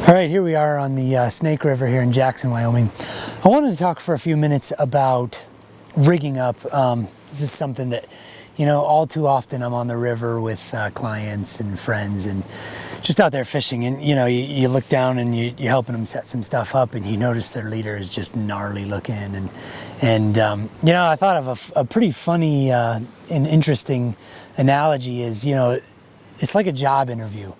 All right, here we are on the Snake River here in Jackson, Wyoming. I wanted to talk for a few minutes about rigging up. This is something that, you know, all too often I'm on the river with clients and friends and just out there fishing, and you know, you look down and you're helping them set some stuff up, and you notice their leader is just gnarly looking, and you know, I thought of a pretty funny and interesting analogy is, you know, it's like a job interview.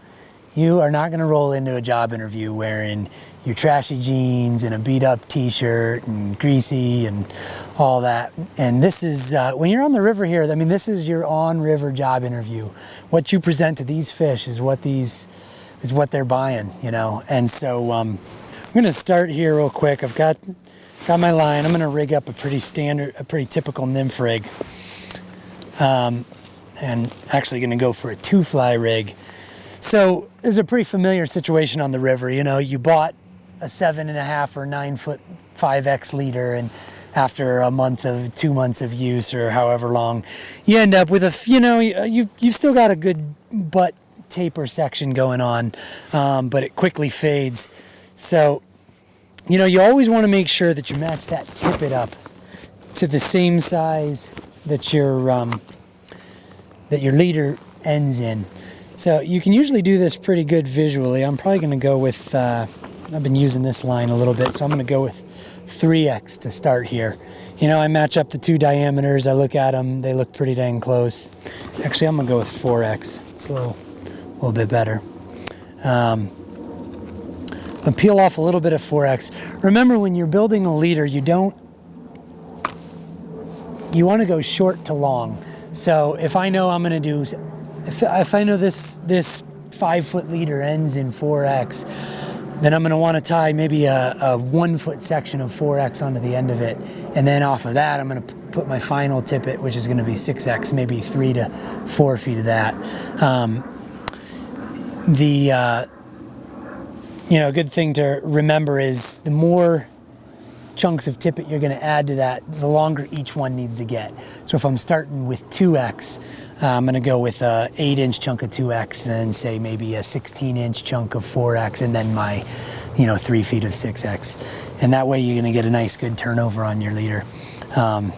You are not going to roll into a job interview wearing your trashy jeans and a beat up t-shirt and greasy and all that. And this is, when you're on the river here, I mean, this is your on-river job interview. What you present to these fish is what they're buying, you know. And so I'm going to start here real quick. I've got my line. I'm going to rig up a pretty typical nymph rig. And actually going to go for a 2-fly rig. So it's a pretty familiar situation on the river. You know, you bought a 7.5 or 9 foot 5X leader, and after a month of 2 months of use or however long, you end up with you've still got a good butt taper section going on, but it quickly fades. So, you know, you always want to make sure that you match that tippet up to the same size that your leader ends in. So you can usually do this pretty good visually. I'm probably going to go with, I've been using this line a little bit, so I'm going to go with 3X to start here. You know, I match up the two diameters, I look at them, they look pretty dang close. Actually, I'm going to go with 4X. It's a little bit better. I'll peel off a little bit of 4X. Remember, when you're building a leader, you want to go short to long. So if I know I'm going to do, if I know this 5-foot leader ends in 4X, then I'm going to want to tie maybe a 1-foot section of 4X onto the end of it. And then off of that, I'm going to put my final tippet, which is going to be 6X, maybe 3 to 4 feet of that. Good thing to remember is the more chunks of tippet you're going to add to that, the longer each one needs to get. So if I'm starting with 2X, I'm going to go with a 8-inch chunk of 2X, and then say maybe a 16-inch chunk of 4X, and then my 3 feet of 6X. And that way you're going to get a nice good turnover on your leader. The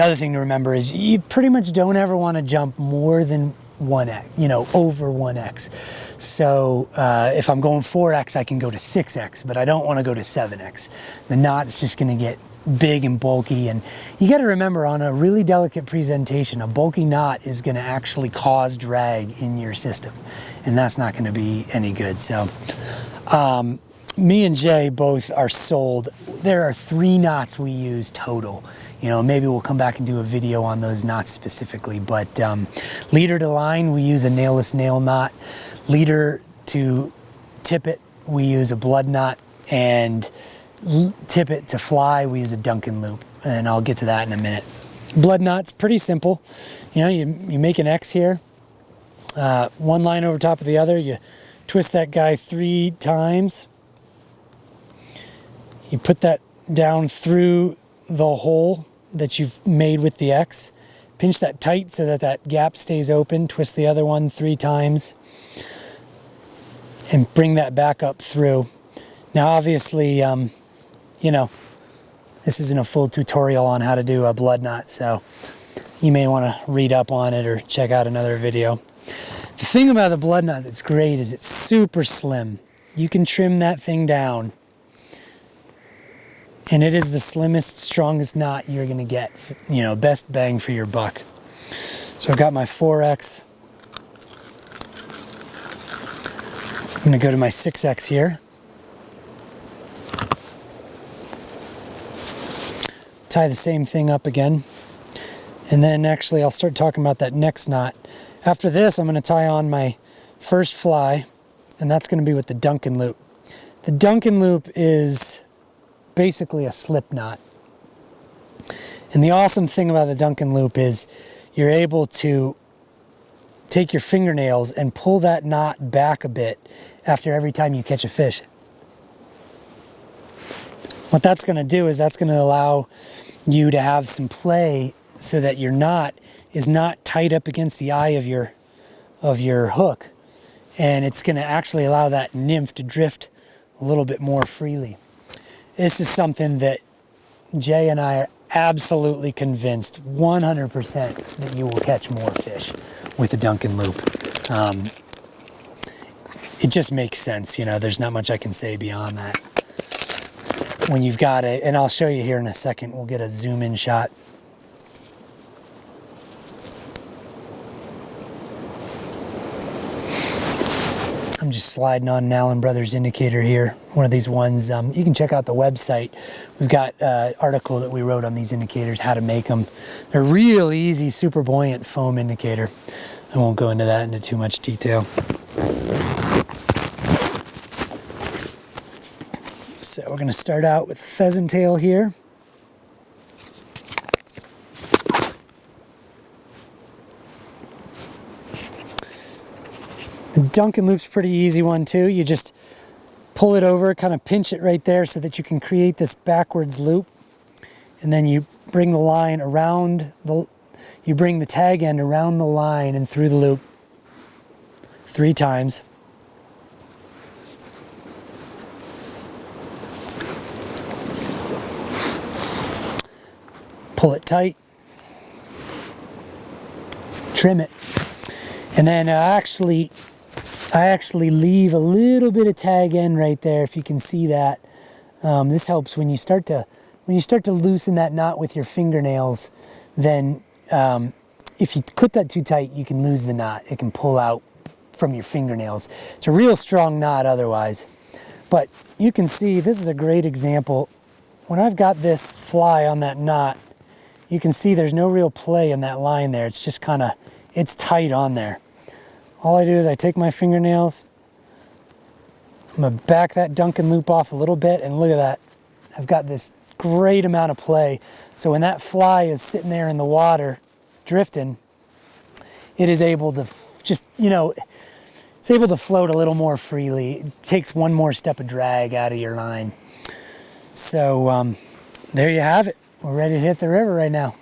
other thing to remember is you pretty much don't ever want to jump more than 1X, over 1X. So if I'm going 4X, I can go to 6X, but I don't want to go to 7X. The knot's just going to get big and bulky, and you got to remember, on a really delicate presentation, a bulky knot is going to actually cause drag in your system, and that's not going to be any good. So me and Jay both are sold. There are 3 knots we use total. Maybe we'll come back and do a video on those knots specifically, but leader to line, we use a nailless nail knot. Leader to tippet, we use a blood knot, and tippet to fly, we use a Duncan loop, and I'll get to that in a minute. Blood knot's pretty simple. You make an X here, one line over top of the other, you twist that guy 3 times, you put that down through the hole that you've made with the X, pinch that tight so that gap stays open, twist the other one 3 times, and bring that back up through. Now obviously, this isn't a full tutorial on how to do a blood knot, so you may want to read up on it or check out another video. The thing about the blood knot that's great is it's super slim. You can trim that thing down, and it is the slimmest, strongest knot you're going to get. Best bang for your buck. So I've got my 4X. I'm going to go to my 6X here. Tie the same thing up again. And then actually I'll start talking about that next knot. After this, I'm going to tie on my first fly, and that's going to be with the Duncan loop. The Duncan loop is basically a slip knot. And the awesome thing about the Duncan loop is you're able to take your fingernails and pull that knot back a bit after every time you catch a fish. What that's going to do is that's going to allow you to have some play so that your knot is not tight up against the eye of your hook, and it's going to actually allow that nymph to drift a little bit more freely. This is something that Jay and I are absolutely convinced 100% that you will catch more fish with the Duncan loop. It just makes sense, you know, there's not much I can say beyond that. When you've got it, and I'll show you here in a second, we'll get a zoom in shot. I'm just sliding on an Allen Brothers indicator here. One of these ones, you can check out the website. We've got an article that we wrote on these indicators, how to make them. They're real easy, super buoyant foam indicator. I won't go into that into too much detail. So we're going to start out with pheasant tail here. The Duncan loop's a pretty easy one too. You just pull it over, kind of pinch it right there so that you can create this backwards loop. And then you bring the line around you bring the tag end around the line and through the loop 3 times. Pull it tight, trim it, and then I actually leave a little bit of tag end right there, if you can see that. This helps when you start to loosen that knot with your fingernails. Then if you clip that too tight, you can lose the knot. It can pull out from your fingernails. It's a real strong knot otherwise. But you can see this is a great example. When I've got this fly on that knot, you can see there's no real play in that line there. It's just kind of, it's tight on there. All I do is I take my fingernails, I'm gonna back that Duncan loop off a little bit, and look at that. I've got this great amount of play. So when that fly is sitting there in the water, drifting, it is able to just, you know, it's able to float a little more freely. It takes one more step of drag out of your line. So there you have it. We're ready to hit the river right now.